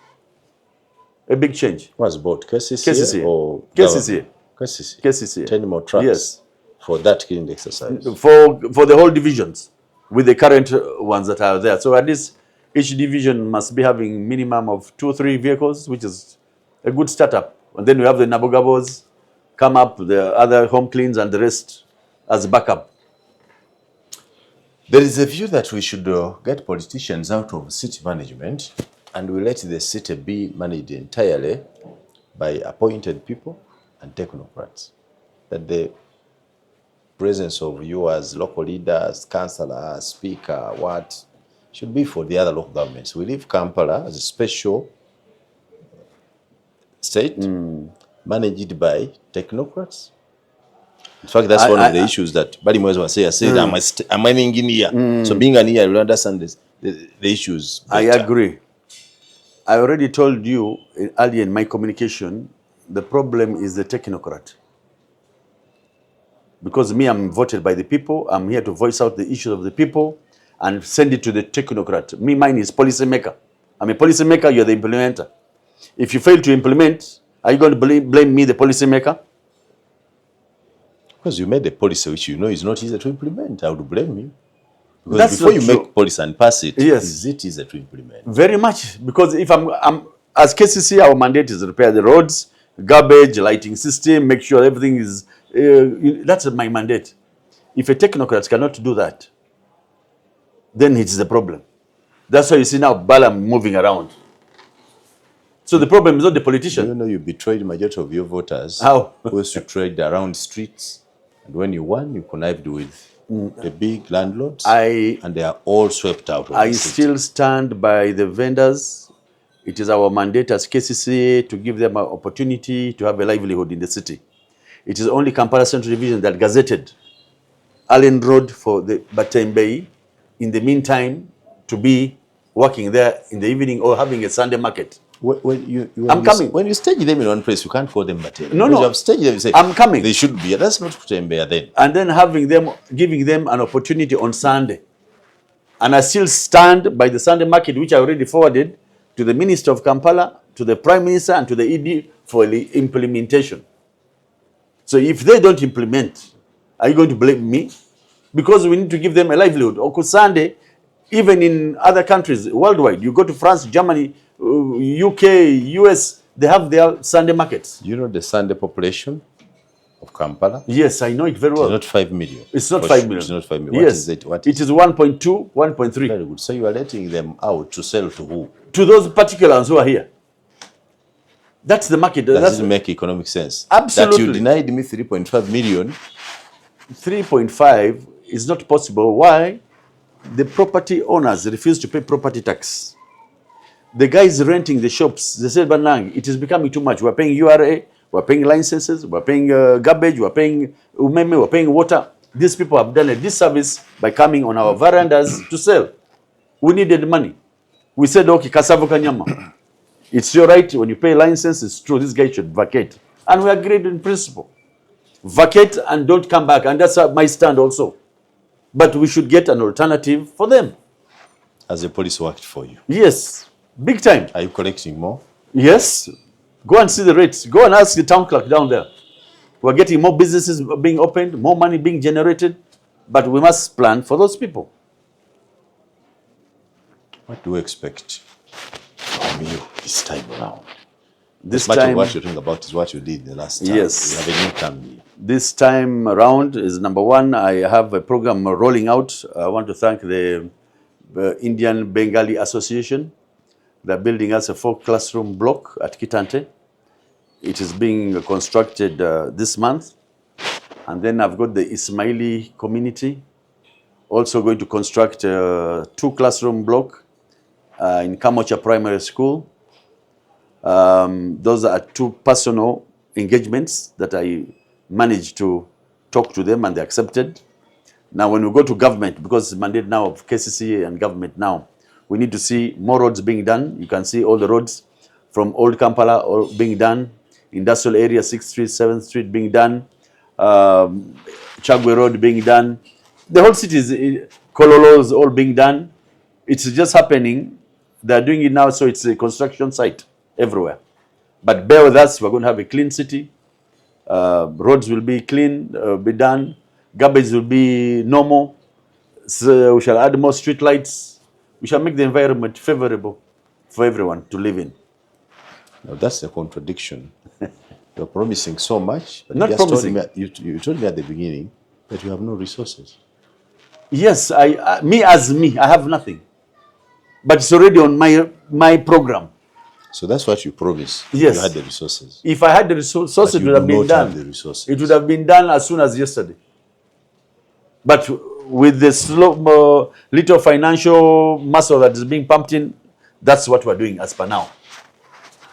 A big change. What's bought? KCCA? KCCA. Or KCCA. KCCA. KCCA. 10 more trucks. Yes. For that cleaning exercise. For the whole divisions, with the current ones that are there. So at least each division must be having minimum of 2 or 3 vehicles, which is a good startup. And then we have the Nabogabos come up, the other home cleans and the rest as backup. There is a view that we should get politicians out of city management and we let the city be managed entirely by appointed people and technocrats. That the presence of you as local leaders, councillor, speaker, what, should be for the other local governments. We leave Kampala as a special state managed by technocrats. In fact, that's one of the issues that Bali Mwezi was saying. I said, I'm an engineer. So being an engineer, you will understand the issues better. I agree. I already told you earlier in my communication, the problem is the technocrat. Because me, I'm voted by the people. I'm here to voice out the issues of the people and send it to the technocrat. Me, mine is policy maker. I'm a policy maker, you're the implementer. If you fail to implement, are you going to blame me, the policy maker? Because you made a policy which you know is not easy to implement. I would blame you. Because that's before you make policy and pass it, yes, is it easy to implement? Very much. Because if I'm as KCC, our mandate is to repair the roads, garbage, lighting system, make sure everything is, that's my mandate. If a technocrat cannot do that, then it's the problem. That's why you see now Balaam moving around. So the problem is not the politician. You know you betrayed the majority of your voters. How? Who used to trade around streets. And when you won, you connived with the big landlords. And they are all swept out of I the still stand by the vendors. It is our mandate as KCCA to give them an opportunity to have a livelihood in the city. It is only Kampala Central Division that gazetted Allen Road for the Batembei in the meantime to be working there in the evening or having a Sunday market. I'm coming. When you stage them in one place, you can't call them Batembei. No. You have staged them, you say, I'm coming. They should be. That's not Batembei then. And then giving them an opportunity on Sunday. And I still stand by the Sunday market, which I already forwarded to the Minister of Kampala, to the Prime Minister, and to the ED for the implementation. So if they don't implement, are you going to blame me? Because we need to give them a livelihood. Or Sunday, even in other countries worldwide, you go to France, Germany, UK, US, they have their Sunday markets. You know the Sunday population of Kampala? Yes, I know it very well. It's not 5 million. It's not 5 million. It's not 5 million. Yes. It is 1.2, 1.3. Very good. So you are letting them out to sell to who? To those particulars who are here. That's the market. That doesn't make economic sense. Absolutely. That you denied me 3.5 million. 3.5 is not possible. Why? The property owners refuse to pay property tax. The guys renting the shops, they said, Banang, it is becoming too much. We're paying URA, we're paying licenses, we're paying garbage, we're paying umeme, we're paying water. These people have done a disservice by coming on our verandas to sell. We needed money. We said, okay, Kasavu Kanyama. It's your right, when you pay license, it's true, this guy should vacate. And we agreed in principle. Vacate and don't come back. And that's my stand also. But we should get an alternative for them. As the police worked for you? Yes, big time. Are you collecting more? Yes. Go and see the rates. Go and ask the town clerk down there. We're getting more businesses being opened, more money being generated. But we must plan for those people. What do we expect from you this time around? This much time, of what you're talking about is what you did the last time. Yes. You have a new term here. This time around is number one, I have a program rolling out. I want to thank the Indian Bengali Association. They're building us a 4-classroom block at Kitante. It is being constructed this month. And then I've got the Ismaili community also going to construct a 2-classroom block in Kamocha Primary School. Those are 2 personal engagements that I managed to talk to them and they accepted. Now when we go to government, because it's mandate now of KCCA and government now, we need to see more roads being done. You can see all the roads from Old Kampala all being done, industrial area 6th Street, 7th Street being done, Chagwe Road being done. The whole city is, Kololo is all being done. It's just happening. They're doing it now, so it's a construction site everywhere. But bear with us, we're going to have a clean city. Roads will be clean, be done. Garbage will be normal. So we shall add more street lights. We shall make the environment favorable for everyone to live in. Now that's a contradiction. You're promising so much, but Not promising. You told me at the beginning that you have no resources. Yes, me, I have nothing. but it's already on my program. So that's what you promised. Yes. You had the resources. If I had the resources, it you would have do been not have done. the resources. It would have been done as soon as yesterday. But with the slow, little financial muscle that is being pumped in, that's what we're doing as per now.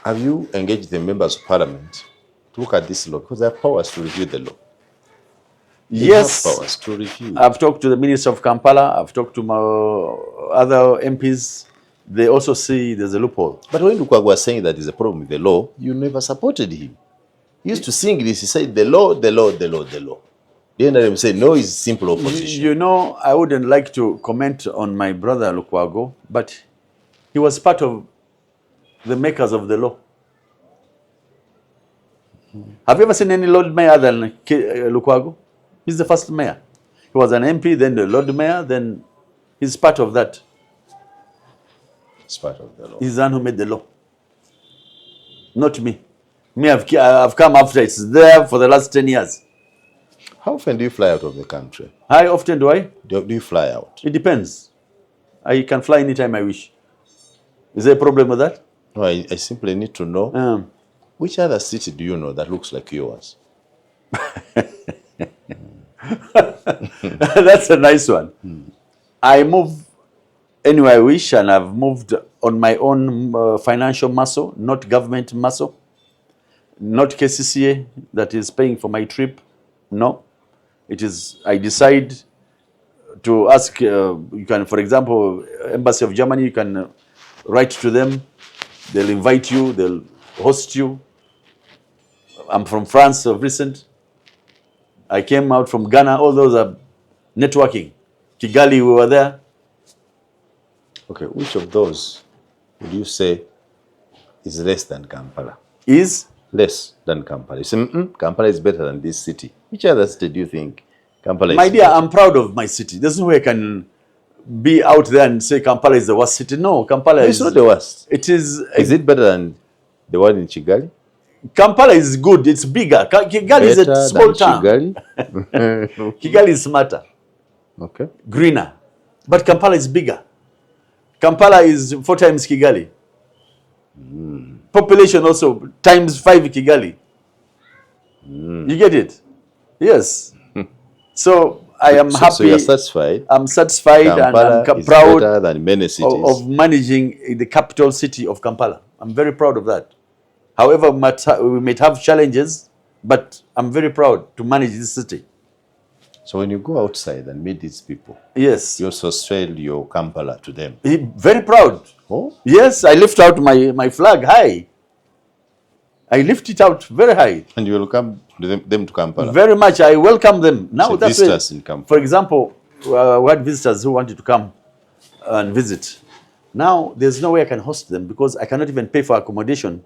Have you engaged the members of parliament to look at this law? Because they have powers to review the law. They Yes, have powers to review. I've talked to the Minister of Kampala. I've talked to my other MPs. They also see there's a loophole. But when Lukwago was saying that there's a problem with the law, you never supported him. He used to sing this. He said, the law, the law, the law, the law. The end of him said, no, it's simple opposition. You know, I wouldn't like to comment on my brother Lukwago, but he was part of the makers of the law. Have you ever seen any Lord Mayor than Lukwago? He's the first mayor. He was an MP, then the Lord Mayor, then he's part of that. It's part of the law. He's the one who made the law. Not me. Me, I've come after. It's there for the last 10 years. How often do you fly out of the country? How often do I? Do you fly out? It depends. I can fly anytime I wish. Is there a problem with that? No, I simply need to know, which other city do you know that looks like yours? That's a nice one. I move anywhere I wish, and I've moved on my own financial muscle, not government muscle, not KCCA that is paying for my trip. No, it is, I decide to ask, you can, for example, Embassy of Germany, you can write to them, they'll invite you, they'll host you. I'm from France of recent. I came out from Ghana, all those are networking. Kigali, we were there. Okay, which of those would you say is less than Kampala? Is? Less than Kampala. You say, Kampala is better than this city. Which other city do you think Kampala is My dear, better? I'm proud of my city. There's no way I can be out there and say Kampala is the worst city. No, Kampala It's not the worst. It is. Is it better than the one in Kigali? Kampala is good. It's bigger. Kigali is a Better small than town. Kigali? Kigali is smarter, Okay. greener. But Kampala is bigger. Kampala is 4 times Kigali. Population also times 5 Kigali. You get it? Yes. So I am happy. So you're satisfied? I'm satisfied Kampala and I'm is proud better than many cities. of managing the capital city of Kampala. I'm very proud of that. However, we might have challenges, but I'm very proud to manage this city. So when you go outside and meet these people, Yes. you also sell your Kampala to them. Very proud. Oh? Yes, I lift out my flag high. I lift it out very high. And you will welcome them to Kampala. Very much. I welcome them. Now So that's visitors it. in Kampala. For example, we had visitors who wanted to come and visit. Now there's no way I can host them because I cannot even pay for accommodation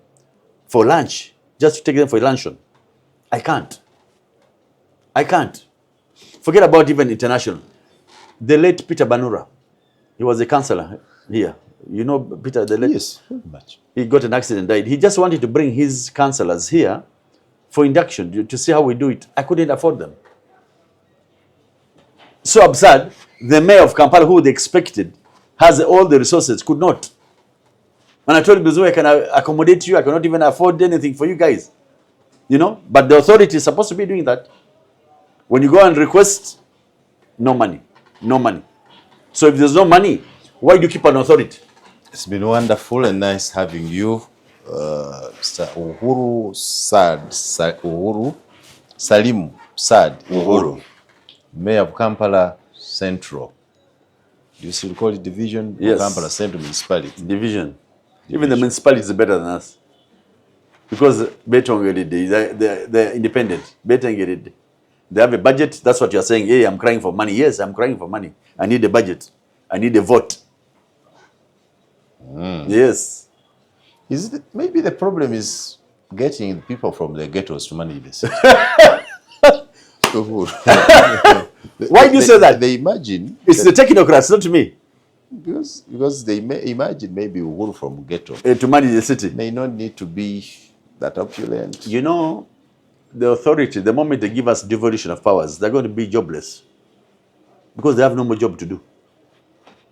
for lunch, just to take them for luncheon. I can't. I can't. Forget about even international. The late Peter Banura, he was a councillor here. You know Peter, the late? Yes, very much. He got an accident, died. He just wanted to bring his councillors here for induction to see how we do it. I couldn't afford them. So absurd. The mayor of Kampala, who they expected, has all the resources, could not. And I told him, there's no way I can accommodate you. I cannot even afford anything for you guys. You know? But the authority is supposed to be doing that. When you go and request, no money. No money. So if there's no money, why do you keep an authority? It's been wonderful and nice having you, Mr. Uhuru Salimu Sad Uhuru, Mayor of Kampala Central. Do you still call it division? Yes. Kampala Central Municipality. Division. Even the municipalities are better than us. Because they're independent. They have a budget. That's what you're saying. Hey, I'm crying for money. Yes, I'm crying for money. I need a budget. I need a vote. Yes. Is it, maybe the problem is getting people from the ghettos to manage the city. Why do you say that? They imagine It's the technocrats, not me, because they may imagine maybe Uhuru from ghetto to manage the city. may not need to be that opulent. You know, the authority, the moment they give us devolution of powers, they're going to be jobless. Because they have no more job to do.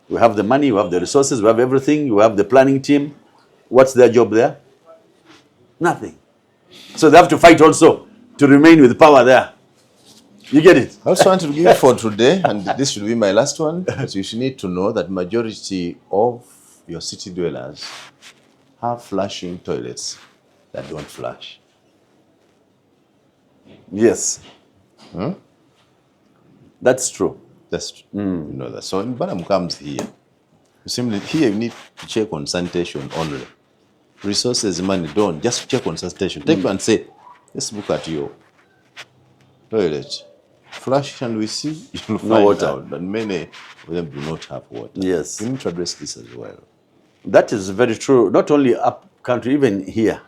We have the money, we have the resources, we have everything, we have the planning team. What's their job there? Nothing. So they have to fight also to remain with power there. You get it? I also want to give for today, and this should be my last one, but you should need to know that majority of your city dwellers have flushing toilets that don't flush. Yes. That's true. That's true. You know that. So when Banam comes here, you simply here you need to check on sanitation only. Resources, money, don't. Just check on sanitation. Take and say, let's look at your toilet. Flush and we see you'll find water. out that many of them do not have water. Yes. You need to address this as well. That is very true. Not only up country, even here,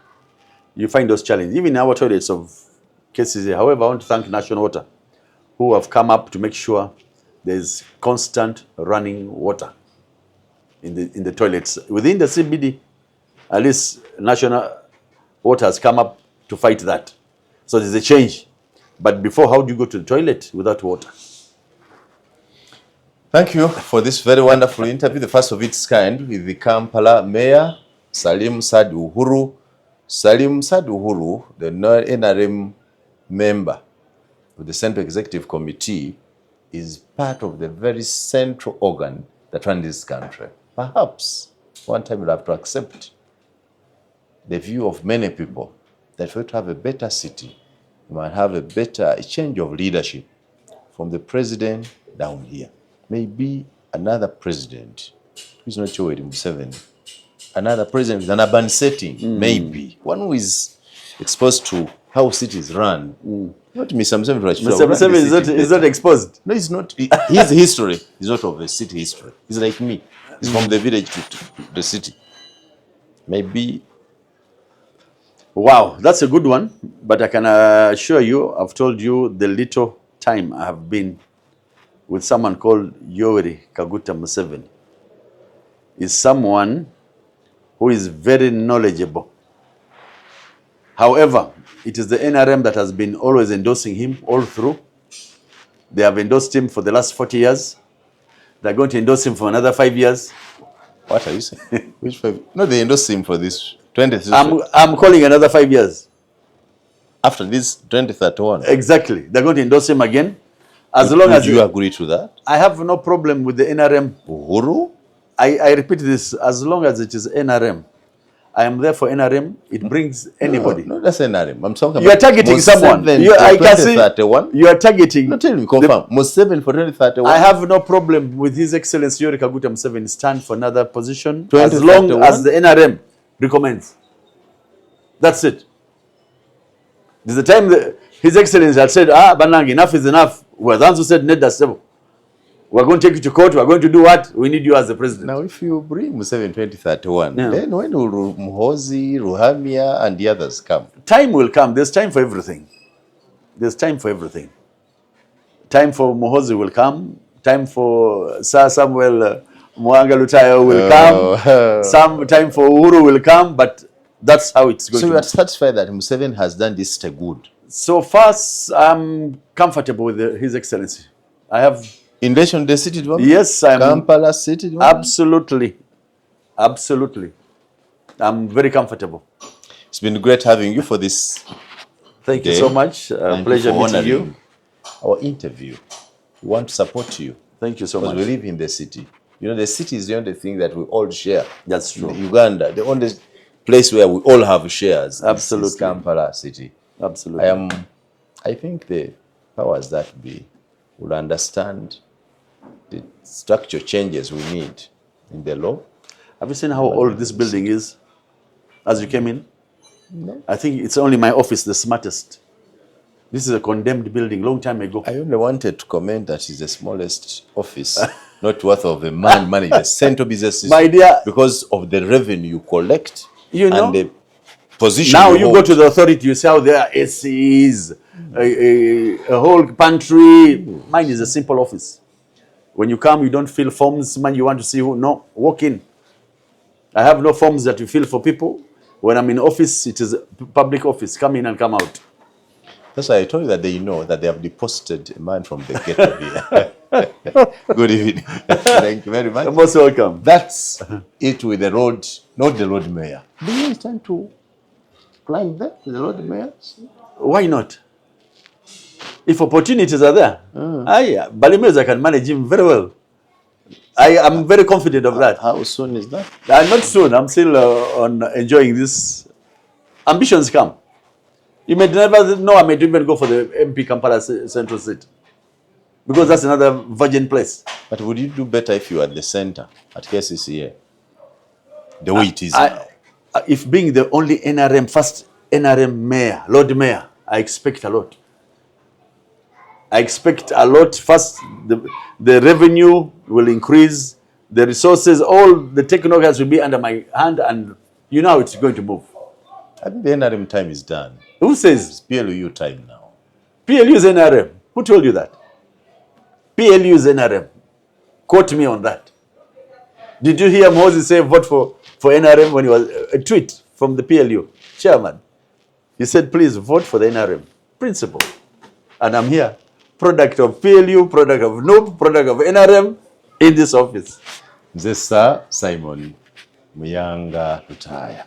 you find those challenges. Even in our toilets of cases here. However, I want to thank National Water, who have come up to make sure there's constant running water in the toilets. Within the CBD, at least National Water has come up to fight that. So there's a change. But before, how do you go to the toilet without water? Thank you for this very wonderful interview, the first of its kind, with the Kampala Mayor, Salim Saad Uhuru. Salim Saad Uhuru, the NRM member of the Central Executive Committee, is part of the very central organ that runs this country. Perhaps one time we'll have to accept the view of many people that for you to have a better city, you might have a better change of leadership from the president down here. Maybe another president who's not Yoweri Museveni, another president with an urban setting, maybe one who is exposed to how cities run. Not Mr. Museveni. Mr. Museveni is not exposed. No, he's not. His history is not of a city history. He's like me. He's from the village to the city. Maybe. Wow, that's a good one. But I can assure you, I've told you the little time I have been with someone called Yoweri Kaguta Museveni. Is someone who is very knowledgeable. However, it is the NRM that has been always endorsing him all through. They have endorsed him for the last 40 years. They're going to endorse him for another 5 years. What are you saying? Which 5? No, they endorsed him for this 20. I'm calling another 5 years. After this 2031. Exactly. They're going to endorse him again. As long as you agree to that? I have no problem with the NRM. Uhuru? I repeat this, as long as it is NRM. I am there for NRM. It brings anybody. No, that's NRM. I'm talking about. You are targeting someone. I can see. You are targeting. No, tell me, confirm. Museveni for 2031. I have no problem with His Excellency Yoweri Kaguta Museveni stand for another position as 2031? long as the NRM recommends. That's it. There's a time that His Excellency had said, Banang, enough is enough. We're the ones who said, Ned Dasebo. We're going to take you to court. We're going to do what? We need you as the president. Now, if you bring Museveni 2031, then when will Muhoozi, Ruhamia, and the others come? Time will come. There's time for everything. There's time for everything. Time for Muhoozi will come. Time for Sir Samuel Mwanga Lutayo will come. Some time for Uhuru will come. But that's how it's going to be. So you are satisfied that Museveni has done this to good? So far, I'm comfortable with His Excellency. I have... In relation to the city development? Yes, I'm... Kampala city development? Absolutely. Absolutely. I'm very comfortable. It's been great having you for this. Thank you so much. Pleasure meeting you. Our interview. We want to support you. Thank you so much. Because we live in the city. You know, the city is the only thing that we all share. That's true. In Uganda, the only place where we all have shares Absolutely. is Kampala city. Absolutely. I think the powers that be will understand the structure changes we need in the law. Have you seen how old this building is as you came in? No. I think it's only my office, the smartest. This is a condemned building long time ago. I only wanted to comment that it's the smallest office, not worth of a man managing the central business system. My dear, because of the revenue you collect, you know, and the position now you hold. go to the authority, you see how there are ACs, a whole pantry. Mine is a simple office. When you come, you don't fill forms. Man, you want to see who? No, walk in. I have no forms that you fill for people. When I'm in office, it is a public office. Come in and come out. That's why I told you that they know that they have deposited a man from the ghetto here. Good evening. Thank you very much. You're most welcome. That's it with the road, not the road mayor. Do you intend to climb there to the road mayor? Why not? If opportunities are there, Balimeza can manage him very well. I am very confident of that. How soon is that? Not soon. I'm still on enjoying this. Ambitions come. You may never know I may even go for the MP Kampala Central seat. Because that's another virgin place. But would you do better if you were at the center at KCCA? The way it is now. If being the only NRM, first NRM mayor, Lord Mayor, I expect a lot. I expect a lot. First, the revenue will increase, the resources, all the technologies will be under my hand, and you know how it's going to move. I think the NRM time is done. Who says? It's PLU time now. PLU is NRM. Who told you that? PLU is NRM. Quote me on that. Did you hear Moses say vote for NRM when he was a tweet from the PLU chairman? He said, please vote for the NRM principle. And I'm here. Product of PLU, product of NOB, product of NRM in this office. Zessa Simon Muyanga Lutaya.